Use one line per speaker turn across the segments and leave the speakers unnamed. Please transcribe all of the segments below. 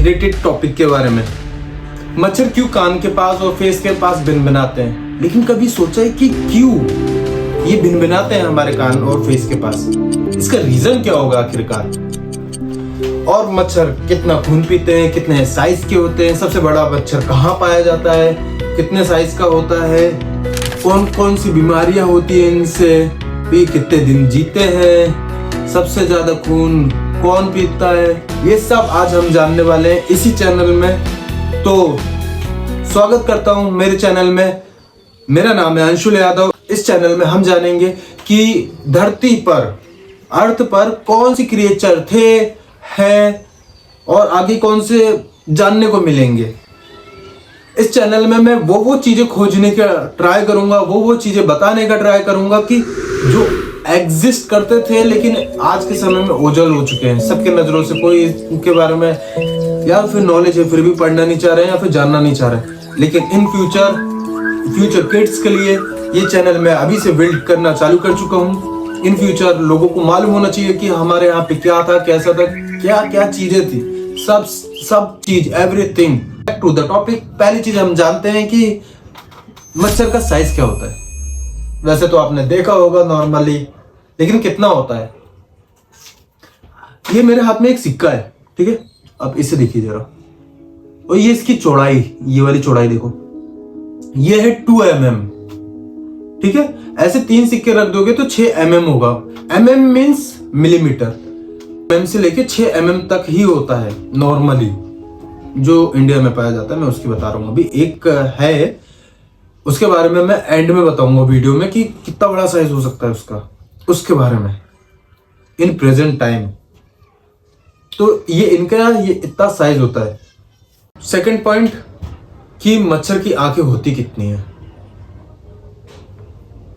Irritate topic के बारे में। मच्छर क्यों कान के पास और फेस के पास भिनभिनाते हैं? लेकिन कभी सोचा है कि क्यों ये भिनभिनाते हैं हमारे कान और फेस के पास? इसका रीजन क्या होगा आखिरकार? और मच्छर कितना खून पीते हैं, कितने साइज के होते हैं, सबसे बड़ा मच्छर कहाँ पाया जाता है, कितने साइज का होता है, कौन कौन सी बीमारियां होती हैं इनसे, ये कितने दिन जीते हैं, सबसे ज्यादा खून कौन पीता है, ये सब आज हम जानने वाले हैं इसी चैनल में। तो स्वागत करता हूं मेरे चैनल में। मेरा नाम है अंशुल यादव। इस चैनल में हम जानेंगे कि धरती पर, अर्थ पर कौन सी क्रिएचर थे, हैं और आगे कौन से जानने को मिलेंगे। इस चैनल में मैं वो चीजें खोजने का ट्राई करूंगा, वो चीजें बताने का ट्राई करूंगा कि जो एग्जिस्ट करते थे लेकिन आज के समय में ओझल हो चुके हैं सबके नजरों से। कोई इनके बारे में या फिर नॉलेज है फिर भी पढ़ना नहीं चाह रहे हैं या फिर जानना नहीं चाह रहे, लेकिन इन फ्यूचर किड्स के लिए ये चैनल मैं अभी से बिल्ड करना चालू कर चुका हूँ। इन फ्यूचर लोगों को मालूम होना चाहिए कि हमारे यहाँ पे क्या था, कैसा था, क्या क्या चीजें थी, सब चीज, everything. Back to the topic. पहली चीज हम जानते हैं कि मच्छर का साइज क्या होता है। वैसे तो आपने देखा होगा नॉर्मली, लेकिन कितना होता है? ये मेरे हाथ में एक सिक्का है, ठीक है? अब इसे देखिए जरा, और ये इसकी चौड़ाई, ये वाली चौड़ाई देखो, ये है 2 mm, ठीक है? ऐसे 3 सिक्के रख दोगे तो 6 mm होगा। mm means millimetre. mm से लेके 6 mm तक ही होता है नॉर्मली, जो इंडिया में पाया जाता है। मैं उसकी बता रहा हूँ। अभी एक है, उसके बारे में मैं एंड में बताऊंगा वीडियो में कि कितना बड़ा साइज हो सकता है उसका, उसके बारे में इन प्रेजेंट टाइम। तो ये इतना साइज होता है। सेकंड पॉइंट कि मच्छर की आंखें होती कितनी है।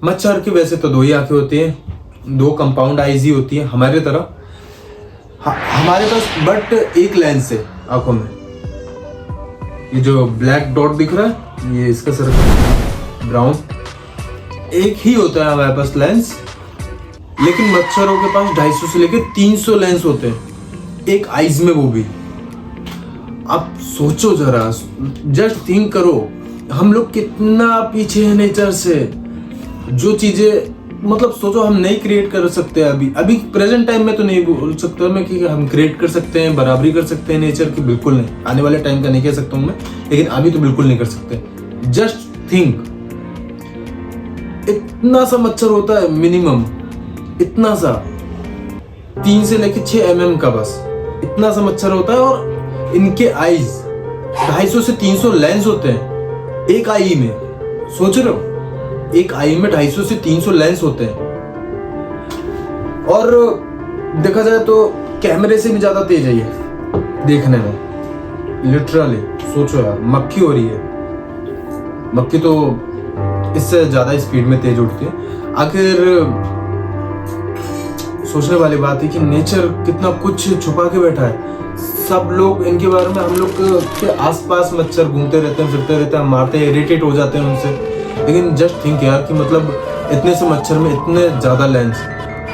मच्छर की वैसे तो 2 ही आंखें होती हैं, 2 कंपाउंड आईज ही होती है हमारे तरह। हमारे पास बट एक लेंस है आंखों में। ये जो ब्लैक डॉट दिख रहा है, ये इसका सर्कल ब्राउन, एक ही होता है हमारे पास लेंस। लेकिन मच्छरों के पास 250 से लेकर 300 लेंस होते हैं एक आईज में, वो भी। आप सोचो जरा, जस्ट थिंक करो, हम लोग कितना पीछे हैं नेचर से। जो चीजें मतलब सोचो हम नहीं क्रिएट कर सकते अभी प्रेजेंट टाइम में तो नहीं बोल सकता मैं कि हम क्रिएट कर सकते हैं, बराबरी कर सकते हैं नेचर की, बिल्कुल नहीं। आने वाले टाइम का नहीं कह सकता हूं मैं, लेकिन अभी तो बिल्कुल नहीं कर सकते। जस्ट थिंक, इतना सा मच्छर होता है मिनिमम, इतना सा, 3 से लेके 6 mm का, बस इतना सा मच्छर होता है। और इनके आईज 250 से 300 लेंस होते हैं एक आई में। सोच रहे हो, एक आई में 250 से 300 लेंस होते हैं। और देखा जाए तो कैमरे से भी ज्यादा तेज है ये देखने में, लिटरली। सोचो यार, मक्खी हो रही है, मक्खी तो इससे ज्यादा स्पीड में तेज उड़ती है। आखिर सोचने वाली बात है कि नेचर कितना कुछ छुपा के बैठा है। सब लोग इनके बारे में, हम लोग के आसपास मच्छर घूमते रहते हैं, फिरते रहते हैं, हम मारते हैं, इरिटेट हो जाते हैं उनसे। लेकिन जस्ट थिंक यार कि मतलब इतने से मच्छर में इतने ज्यादा लेंस।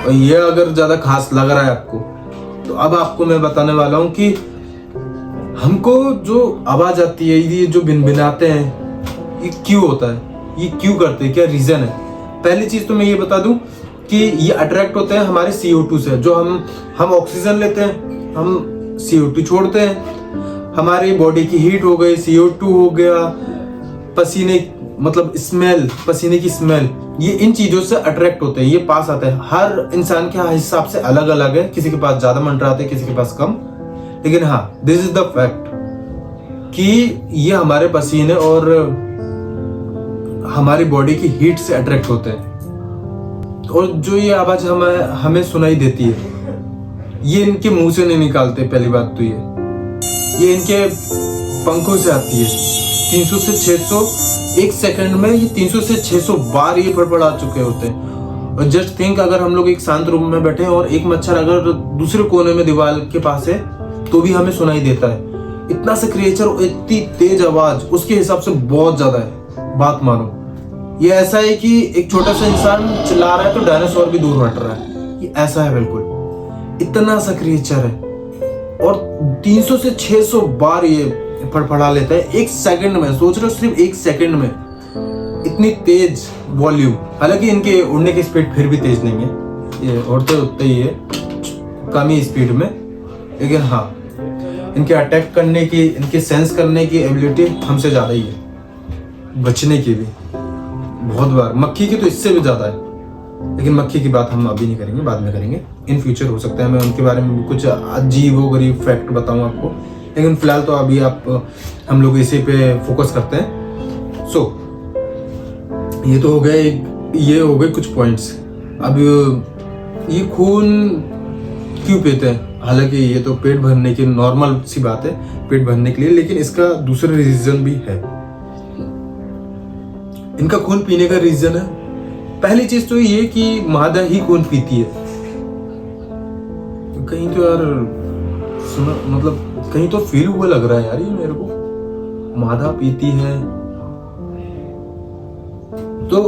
और ये अगर ज्यादा खास लग रहा है आपको, तो अब आपको मैं बताने वाला हूँ कि हमको जो आवाज आती है, ये जो भिनभिनाते हैं, ये क्यों होता है, ये क्यों करते हैं, क्या रीजन है। पहली चीज तो मैं ये बता दूं कि ये अट्रैक्ट होते हैं हमारे CO2 से। जो हम ऑक्सीजन लेते हैं, हम CO2 छोड़ते हैं। हमारी बॉडी की हीट हो गई, CO2 हो गया, पसीने मतलब स्मेल, पसीने की स्मेल, ये इन चीजों से अट्रैक्ट होते हैं, ये पास आते हैं। हर इंसान के हिसाब से अलग अलग है, किसी के पास ज्यादा मंडराते हैं, किसी के पास कम। लेकिन हाँ, दिस इज द फैक्ट कि ये हमारे पसीने और हमारी बॉडी की हीट से अट्रैक्ट होते हैं। और जो ये आवाज हमें सुनाई देती है, ये इनके मुंह से नहीं निकालते। पहली बात तो ये इनके पंखों से आती है। 300 से 600 एक सेकंड में ये 300 से 600 बार ये फड़फड़ा चुके होते हैं। और जस्ट थिंक, अगर हम लोग एक शांत रूम में बैठे हैं और एक मच्छर अगर दूसरे कोने में दीवार के पास है तो भी हमें सुनाई देता है। इतना सा क्रिएचर, इतनी तेज आवाज उसके हिसाब से बहुत ज्यादा है, बात मानो। ये ऐसा है कि एक छोटा सा इंसान चिल्ला रहा है तो डायनासोर भी दूर हट रहा है, ये ऐसा है बिल्कुल। इतना सा क्रिएचर है और 300 से 600 बार ये फड़फड़ा लेता है एक सेकंड में। सोच रहे हो, सिर्फ एक सेकंड में इतनी तेज वॉल्यूम। हालांकि इनके उड़ने की स्पीड फिर भी तेज नहीं है, ये उड़ते उड़ते ही है, कम ही स्पीड में। लेकिन हाँ, इनके अटैक करने की, इनके सेंस करने की एबिलिटी हमसे ज़्यादा ही है, बचने की भी बहुत बार। मक्खी की तो इससे भी ज़्यादा है, लेकिन मक्खी की बात हम अभी नहीं करेंगे, बाद में करेंगे। इन फ्यूचर हो सकता है मैं उनके बारे में कुछ अजीब-ओ-गरीब फैक्ट बताऊँ आपको, लेकिन फिलहाल तो अभी हम लोग इसी पे फोकस करते हैं। सो ये तो हो गए, ये हो गए कुछ पॉइंट्स। अब ये खून क्यों पीते हैं? हालांकि ये तो पेट भरने की नॉर्मल सी बात है, पेट भरने के लिए, लेकिन इसका दूसरा रीजन भी है। इनका खून पीने का रीजन है, पहली चीज तो ये कि मादा ही खून पीती है। कहीं तो यार सुना, मतलब कहीं तो फील हुआ लग रहा है यार ये मेरे को, मादा पीती है तो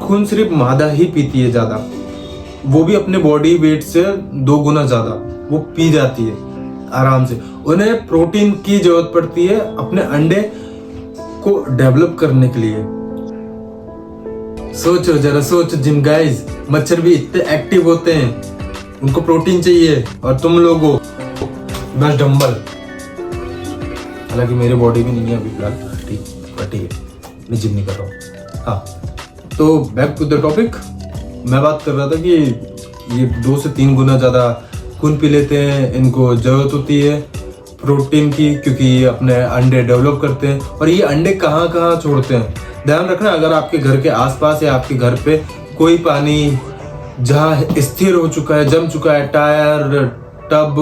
खून सिर्फ मादा ही पीती है ज्यादा, वो भी अपने बॉडी वेट से 2 गुना ज्यादा वो पी जाती है आराम से। उन्हें प्रोटीन की जरूरत पड़ती है अपने अंडे को डेवलप करने के लिए। सोचो जरा, सोचो जिम गाइस, मच्छर भी इतने एक्टिव होते हैं, उनको प्रोटीन चाहिए, और तुम लोगों बस डंबल। हालांकि मेरी बॉडी भी नहीं है अभी फिलहाल, ठीक है, मैं जिम नहीं कर रहा हूँ। हाँ, तो बैक टू द टॉपिक। मैं बात कर रहा था कि ये 2 से 3 गुना ज़्यादा खून पी लेते हैं। इनको ज़रूरत होती है प्रोटीन की, क्योंकि ये अपने अंडे डेवलप करते हैं। और ये अंडे कहाँ कहाँ छोड़ते हैं, ध्यान रखना। अगर आपके घर के आसपास या आपके घर पे कोई पानी जहाँ स्थिर हो चुका है, जम चुका है, टायर, टब,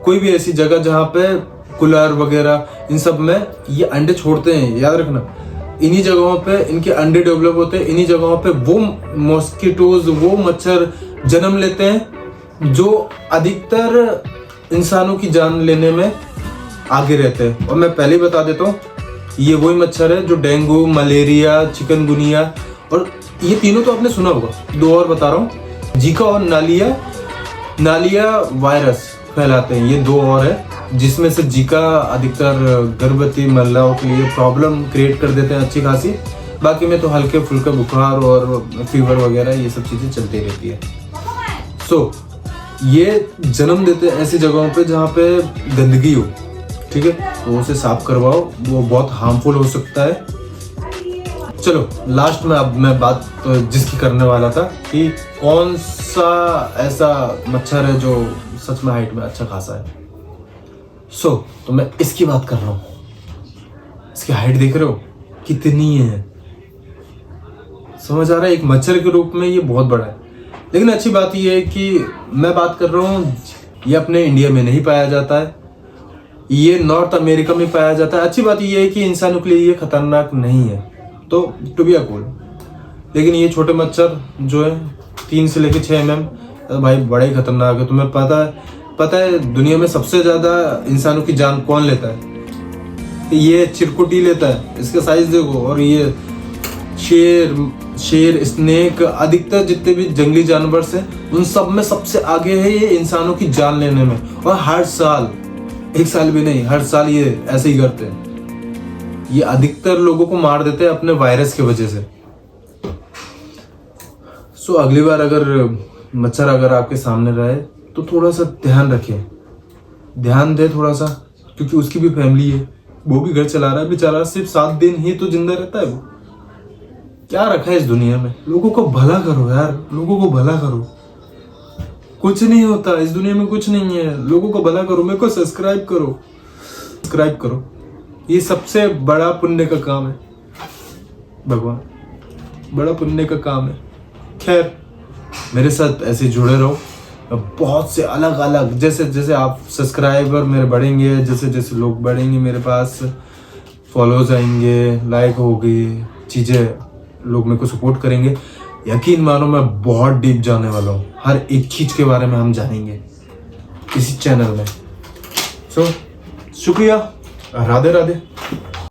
कोई भी ऐसी जगह जहाँ पे कूलर वगैरह, इन सब में ये अंडे छोड़ते हैं, याद रखना। इन्हीं जगहों पे इनके अंडे डेवलप होते हैं, इन्हीं जगहों पे वो मॉस्किटोज, वो मच्छर जन्म लेते हैं जो अधिकतर इंसानों की जान लेने में आगे रहते हैं। और मैं पहले ही बता देता हूँ, ये वही मच्छर है जो डेंगू, मलेरिया, चिकनगुनिया, और ये तीनों तो आपने सुना होगा। 2 और बता रहा हूँ, जीका और नालिया वायरस फैलाते हैं। ये 2 और है, जिसमें से जीका अधिकतर गर्भवती महिलाओं के लिए प्रॉब्लम क्रिएट कर देते हैं अच्छी खासी। बाकी में तो हल्के फुल्के बुखार और फीवर वगैरह ये सब चीज़ें चलती रहती है। सो ये जन्म देते हैं ऐसी जगहों पे जहाँ पे गंदगी हो, ठीक है, तो उसे साफ करवाओ, वो बहुत हार्मफुल हो सकता है। चलो लास्ट में अब मैं बात तो जिसकी करने वाला था कि कौन सा ऐसा मच्छर है जो सच में हाइट में अच्छा खासा है। तो मैं इसकी बात कर रहा हूँ। इसकी हाइट देख रहे हो कितनी है, समझ आ रहा है? एक मच्छर के रूप में ये बहुत बड़ा है। लेकिन अच्छी बात ये है कि मैं बात कर रहा हूँ, ये अपने इंडिया में नहीं पाया जाता है, ये नॉर्थ अमेरिका में पाया जाता है। अच्छी बात ये है कि इंसानों के लिए ये खतरनाक नहीं है, तो टू बी कूल। लेकिन ये छोटे मच्छर जो है 3 से लेकर 6 mm, भाई बड़ा ही खतरनाक है। तुम्हें पता है दुनिया में सबसे ज्यादा इंसानों की जान कौन लेता है? ये चिरकुटी लेता है, इसका साइज देखो। और ये शेर, स्नेक, अधिकतर जितने भी जंगली जानवर से उन सब में सबसे आगे है ये इंसानों की जान लेने में। और हर साल, 1 साल भी नहीं, हर साल ये ऐसे ही करते हैं। ये अधिकतर लोगों को मार देते हैं अपने वायरस की वजह से। सो अगली बार अगर मच्छर अगर आपके सामने रहे तो थोड़ा सा ध्यान रखें, ध्यान दे थोड़ा सा, क्योंकि उसकी भी फैमिली है, वो भी घर चला रहा है बेचारा। सिर्फ 7 दिन ही तो जिंदा रहता है वो। क्या रखा है इस दुनिया में? लोगों को भला करो यार, लोगों को भला करो। कुछ नहीं होता इस दुनिया में, कुछ नहीं है। लोगों को भला करो, मेरे को सब्सक्राइब करो। ये सबसे बड़ा पुण्य का काम है भगवान, बड़ा पुण्य का काम है। खैर, मेरे साथ ऐसे जुड़े रहो, बहुत से अलग अलग, जैसे जैसे आप सब्सक्राइबर मेरे बढ़ेंगे, जैसे जैसे लोग बढ़ेंगे मेरे पास, फॉलोज आएंगे, लाइक होगी, चीज़ें, लोग मेरे को सपोर्ट करेंगे, यकीन मानो मैं बहुत डीप जाने वाला हूँ। हर एक चीज़ के बारे में हम जानेंगे इसी चैनल में। सो शुक्रिया, राधे राधे।